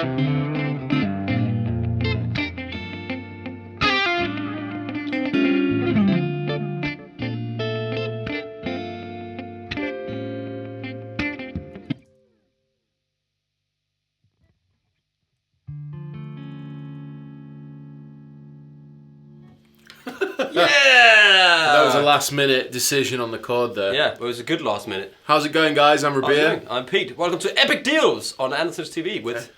Yeah! That was a last minute decision on the chord there. Yeah, it was a good last minute. How's it going, guys? I'm Rabea. I'm Pete. Welcome to Epic Deals on Andertons TV with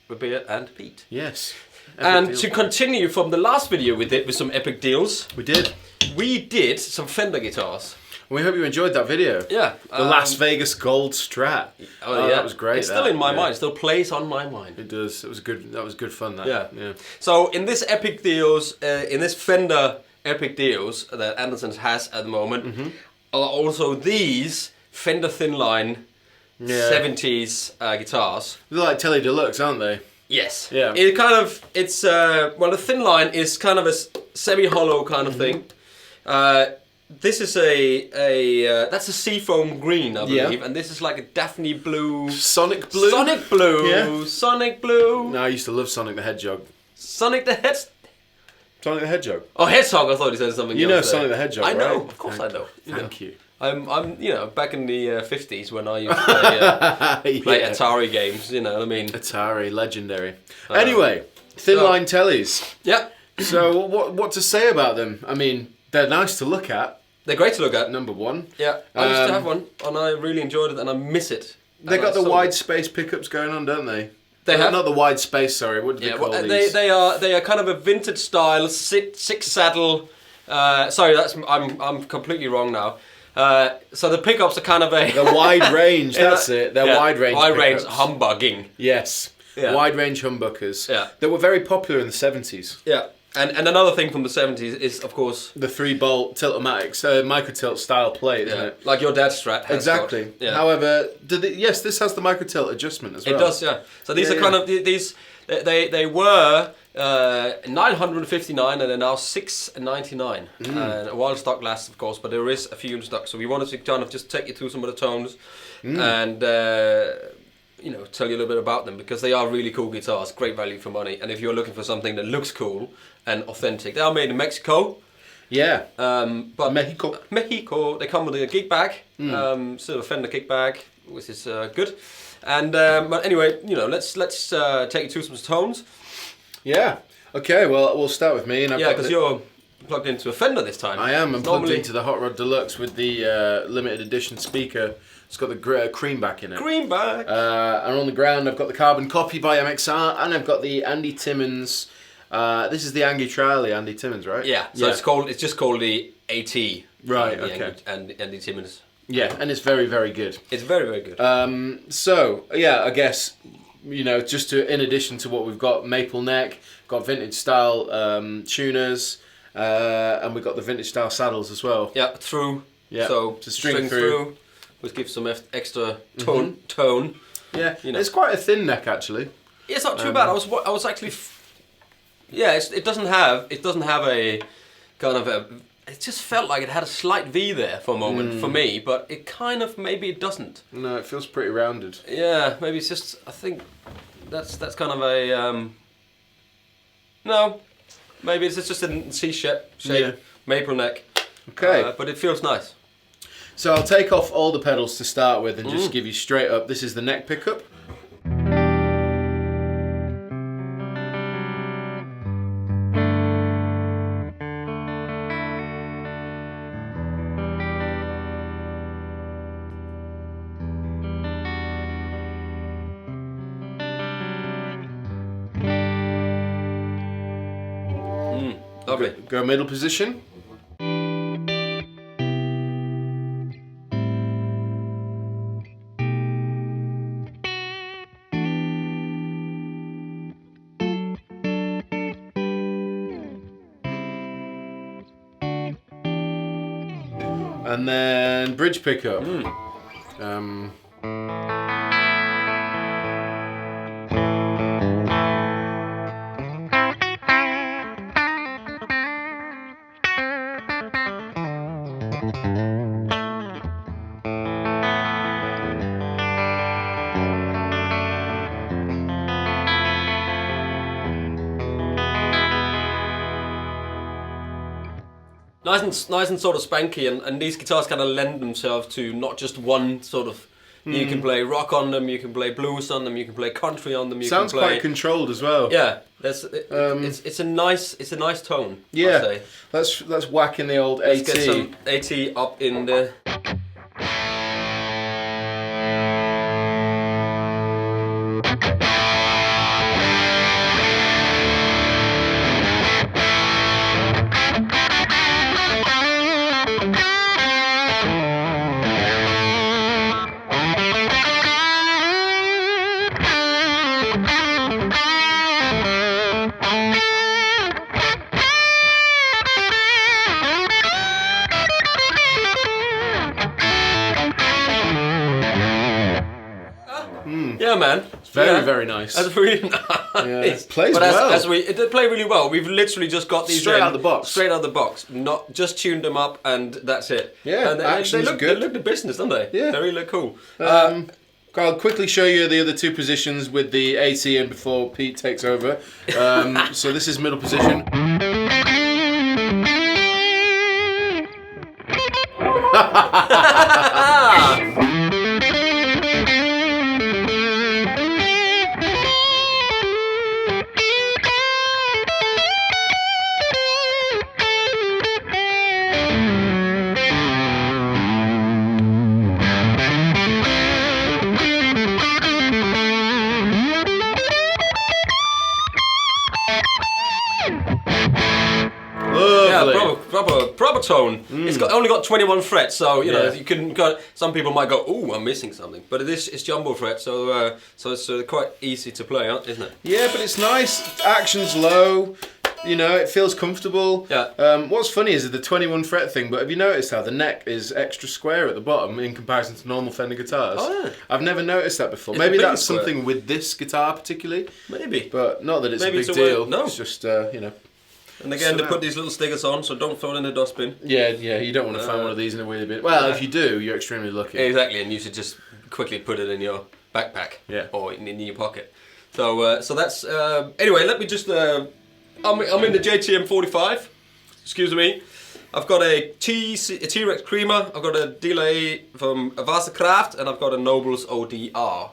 Rabea and Pete. Yes. And to continue from the last video we did with some epic deals, We did. we did some Fender guitars. We hope you enjoyed that video. Yeah. The Las Vegas Gold Strat. Oh yeah, that was great. It's still in my mind. It still plays on my mind. It does. It was good. That was good fun. That. Yeah. So in this epic deals, in this Fender epic deals that Andertons has at the moment, are also these Fender Thinline 70s guitars. They're like Tele Deluxe, aren't they? Yes. Yeah. It kind of, it's, well, the Thinline is kind of a semi-hollow kind of thing. This is that's a seafoam green, I believe, and this is like a Daphne blue. Sonic Blue? Sonic Blue. Yeah. Sonic Blue. No, I used to love Sonic the Hedgehog. Sonic the Hedgehog. Sonic the Hedgehog? Oh, Hedgehog, I thought he said something You else know there. Sonic the Hedgehog, I know, right? of course I know. Thank you. I'm, you know, back in the 50s when I used to play Atari games, you know what I mean? Atari, legendary. Anyway, Thinline Tellies. Yeah. So what to say about them? I mean, they're nice to look at. They're great to look at. Number one. Yeah, I used to have one, and I really enjoyed it, and I miss it. They got the wide space pickups going on, don't they? They have not the wide space. Sorry, what do they call these? They are kind of a vintage style six saddle. Sorry, I'm completely wrong now. So the pickups are kind of the wide range. That's it. They're wide range. Wide range pickups. humbugging. Yes. Yeah. Wide range humbuckers. Yeah. They were very popular in the 70s. Yeah. And another thing from the 70s is, of course, the 3-bolt Tilt-O-Matics, micro tilt style plate, isn't it? Like your dad's Strat has exactly. got. Yeah. However, yes, this has the micro tilt adjustment as well. It does, yeah. So these are kind of these. They were 959 and they're now 699. And a while stock lasts, of course, but there is a few in stock. So we wanted to kind of just take you through some of the tones and you know, tell you a little bit about them because they are really cool guitars, great value for money. And if you're looking for something that looks cool and authentic, they are made in Mexico. Yeah. But Mexico. They come with a gig bag, sort of Fender gig bag, which is good. And but anyway, you know, let's take you through some tones. Yeah. Okay. Well, we'll start with me. And because you're plugged into a Fender this time. I am. I'm plugged into the Hot Rod Deluxe with the limited edition speaker. It's got the cream back in it. Cream back. And on the ground, I've got the Carbon Copy by MXR, and I've got the Andy Timmons. This is the Angie Trial, Andy Timmons, right? Yeah. So it's just called the AT. Right. Okay. Andy Timmons. Yeah, and it's very, very good. It's very, very good. So yeah, I guess you know, just in addition to what we've got, maple neck, got vintage style tuners, and we've got the vintage style saddles as well. Yeah, through. Yeah. So to string through. Which gives some extra tone. Yeah, you know. It's quite a thin neck actually. Yeah, it's not too bad. I was actually, it doesn't have a kind of a. It just felt like it had a slight V there for a moment for me, but it kind of maybe it doesn't. No, it feels pretty rounded. Yeah, maybe it's just I think that's kind of a no, maybe it's just a C-shape maple neck. Okay, but it feels nice. So I'll take off all the pedals to start with and just give you straight up. This is the neck pickup. Lovely. Go middle position. And then bridge pickup. nice and sort of spanky, and these guitars kind of lend themselves to not just one sort of. You can play rock on them, you can play blues on them, you can play country on them. Sounds can play, quite controlled as well. Yeah, it's a nice tone. Yeah, I'd say. let's whack in the old AT. Let's get some AT up in the. Yeah, man. It's very nice. That's really nice. Yeah, it plays but well. It did play really well. We've literally just got these straight out the box. Straight out the box. Not just tuned them up, and that's it. Yeah, and action's look, good. They look the business, don't they? Yeah, they really look cool. I'll quickly show you the other two positions with the AT in before Pete takes over. So this is middle position. Proper tone. It's only got 21 frets, so you know you can. Some people might go, "Oh, I'm missing something," but it's jumbo fret, so it's quite easy to play, isn't it? Yeah, but it's nice. Action's low. You know, it feels comfortable. Yeah. What's funny is the 21 fret thing, but have you noticed how the neck is extra square at the bottom in comparison to normal Fender guitars? Oh, yeah. I've never noticed that before. It's Maybe a that's square. something with this guitar particularly. Maybe. But not that it's Maybe a big it's a deal. no. It's just, you know. And again, So they put these little stickers on, so don't throw it in the dustbin. Yeah, you don't want to find one of these in a weird bin. Well, if you do, you're extremely lucky. Exactly, and you should just quickly put it in your backpack. Yeah. Or in your pocket. So that's anyway. Let me just. I'm in the JTM45. Excuse me. I've got a T-Rex Creamer. I've got a delay from Craft, and I've got a Nobels ODr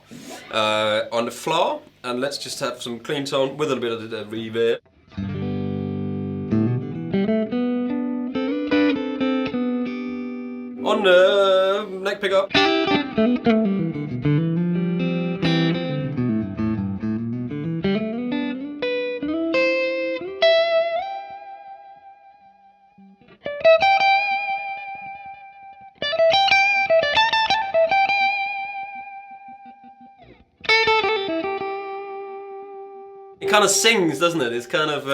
on the floor. And let's just have some clean tone with a little bit of the reverb. On the neck pickup. It kind of sings, doesn't it? It's kind of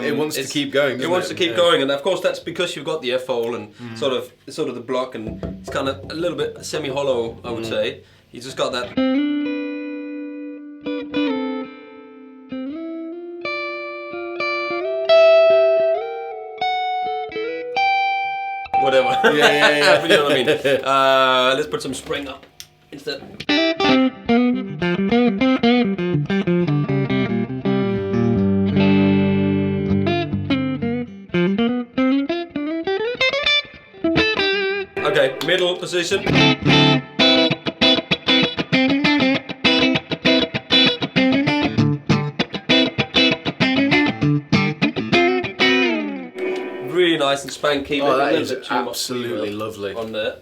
it wants to keep going. It wants to keep going, and of course that's because you've got the F-hole and sort of the block, and it's kind of a little bit semi-hollow, I would say. You just got that. Whatever. Yeah. You know what I mean. Let's put some spring up instead. Okay, middle position. Really nice and spanky. Oh, that maybe a is little bit too much absolutely reverb lovely. on there.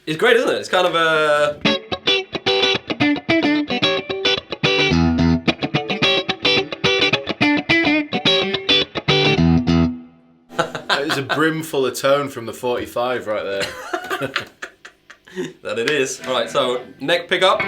It's great, isn't it? It's kind of a. That is a brimful of tone from the 45 right there. That it is. All right, so neck pickup.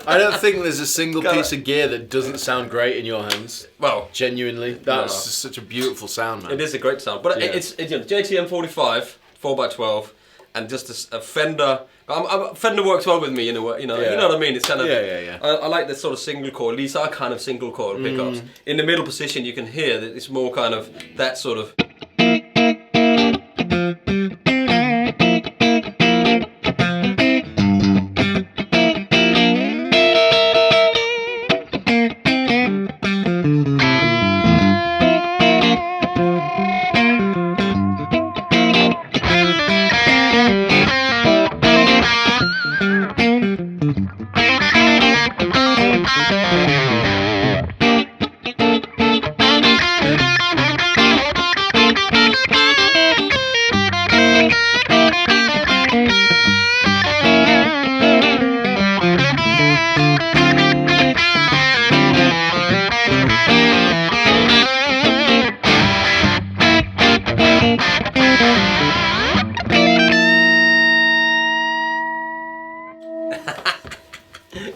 I don't think there's a single piece of gear that doesn't sound great in your hands. Well, genuinely, that's just such a beautiful sound, man. it is a great sound, but it's JTM45 4x12, and just a Fender. Fender works well with me in a way, you know what I mean. It's kind of I like this sort of single coil. These are kind of single coil pickups. In the middle position, you can hear that it's more kind of that sort of.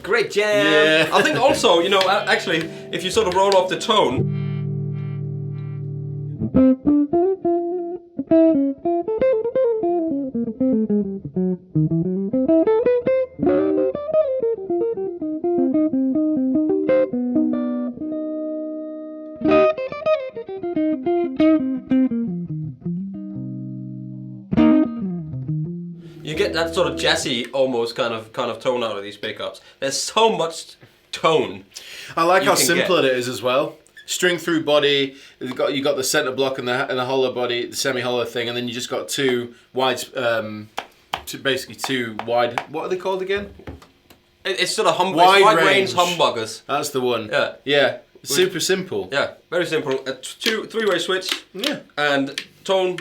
Great jam! Yeah. I think also, you know, actually, if you sort of roll off the tone. You get that sort of jazzy, almost kind of tone out of these pickups. There's so much tone. I like how simple it is as well. String through body. You got the center block and the hollow body, the semi-hollow thing, and then you just got two wide. Basically two wide. What are they called again? It's sort of wide range humbuggers. That's the one. Yeah. Yeah. Super simple. Yeah. Very simple. A three-way switch. Yeah. And tone.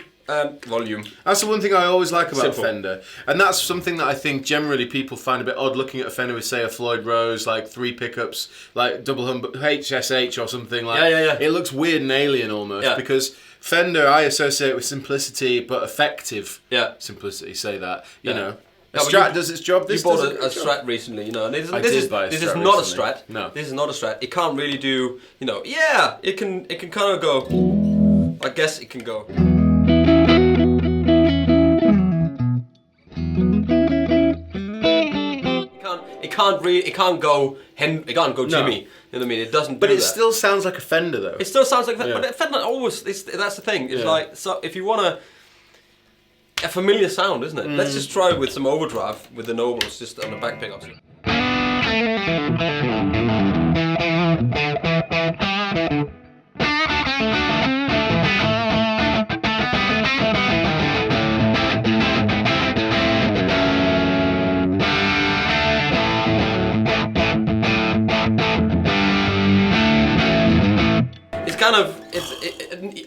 Volume. That's the one thing I always like about Fender, and that's something that I think generally people find a bit odd looking at a Fender with, say, a Floyd Rose, like 3 pickups, like double HSH or something like. Yeah. It looks weird and alien almost because Fender I associate with simplicity, but effective. Simplicity. Say that. You know. A Strat does its job. You bought a Strat recently, you know. And this is not a Strat. No, this is not a Strat. It can't really do, you know. Yeah, it can kind of go. I guess it can go. It can't go Jimmy. You know what I mean? It doesn't. But it still sounds like a Fender, though. It still sounds like a Fender. But Fender always. That's the thing. It's like, so if you want a familiar sound, isn't it? Let's just try with some overdrive with the Nobels just on the back pickups.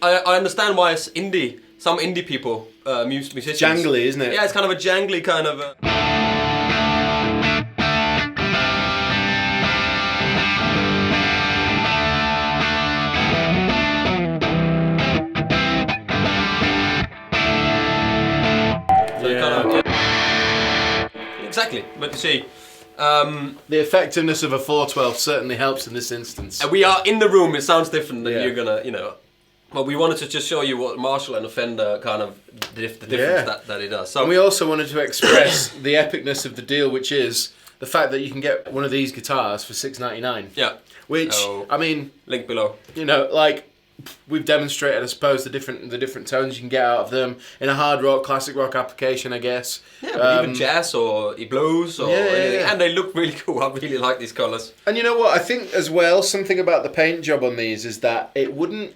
I understand why it's indie. Some indie people, musicians. Jangly, isn't it? Yeah, it's kind of a jangly kind of. Exactly, but you see. The effectiveness of a 412 certainly helps in this instance. We are in the room, it sounds different than you're gonna, you know. But we wanted to just show you what Marshall and a Fender kind of, the difference that it does. So, and we also wanted to express the epicness of the deal, which is the fact that you can get one of these guitars for $6.99. Yeah. Which, I mean... Link below. You know, like... We've demonstrated, I suppose, the different tones you can get out of them in a hard rock, classic rock application, I guess. Yeah, but even jazz or blues or anything. And they look really cool. I really like these colours. And you know what? I think as well, something about the paint job on these is that it wouldn't...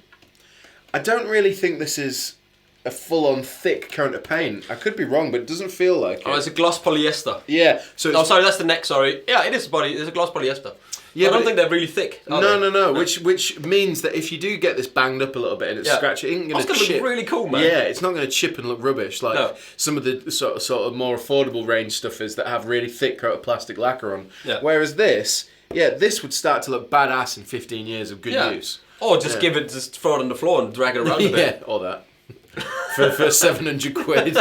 I don't really think this is a full-on thick coat of paint. I could be wrong, but it doesn't feel like it. Oh, it's a gloss polyester. Yeah. So oh, sorry, that's the neck. Sorry. Yeah, it is a body. It's a gloss polyester. Yeah, I don't think they're really thick. No. Which means that if you do get this banged up a little bit and it's scratchy, it ain't going to chip. Look really cool, man. Yeah, it's not going to chip and look rubbish like some of the sort of more affordable range stuff is that have really thick coat of plastic lacquer on. Yeah. Whereas this would start to look badass in 15 years of good use. Or just just throw it on the floor and drag it around a bit. Yeah, or that. for 700 quid.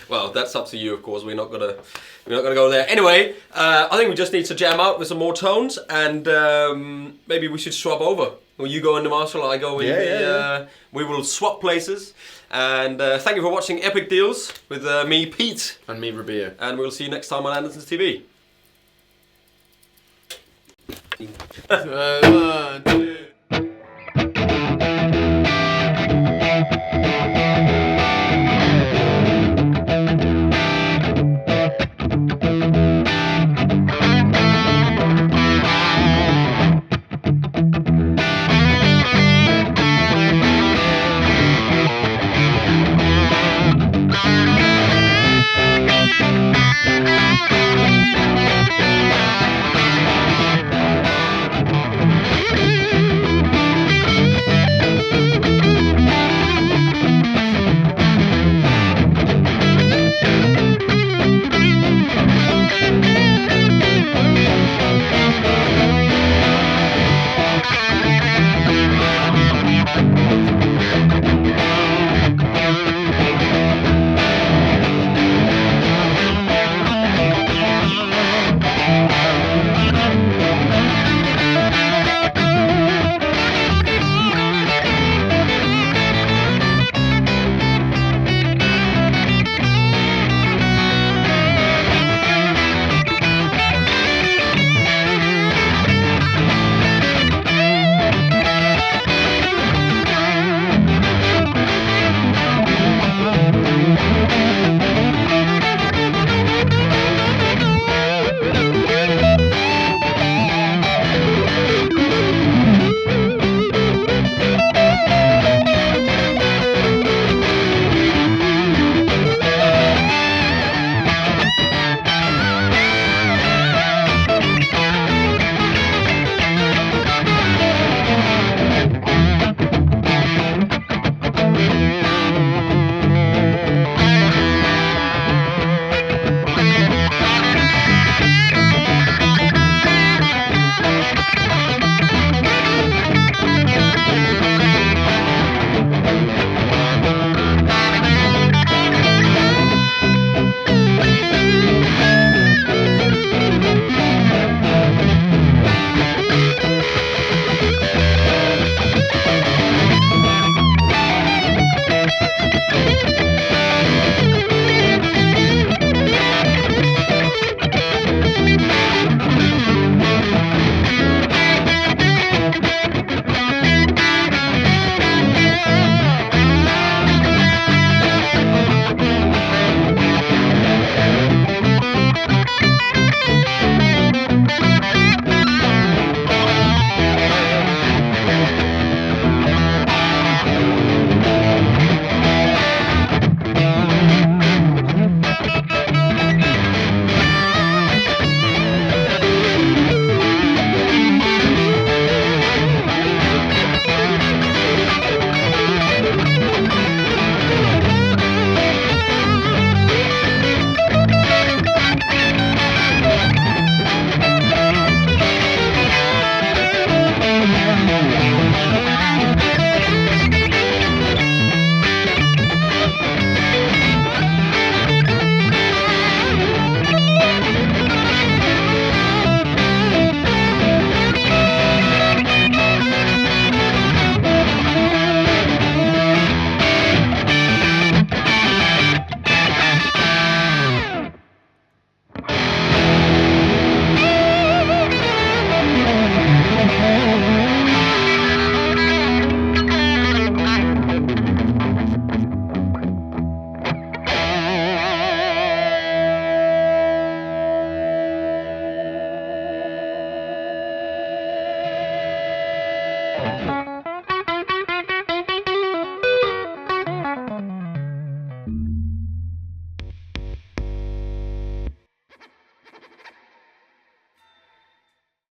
Well, that's up to you, of course. We're not gonna go there. Anyway, I think we just need to jam out with some more tones, and maybe we should swap over. Well, you go into Marshall, I go in. We will swap places, And thank you for watching Epic Deals with me, Pete. And me, Rabea. And we'll see you next time on Andertons TV. 1, 2.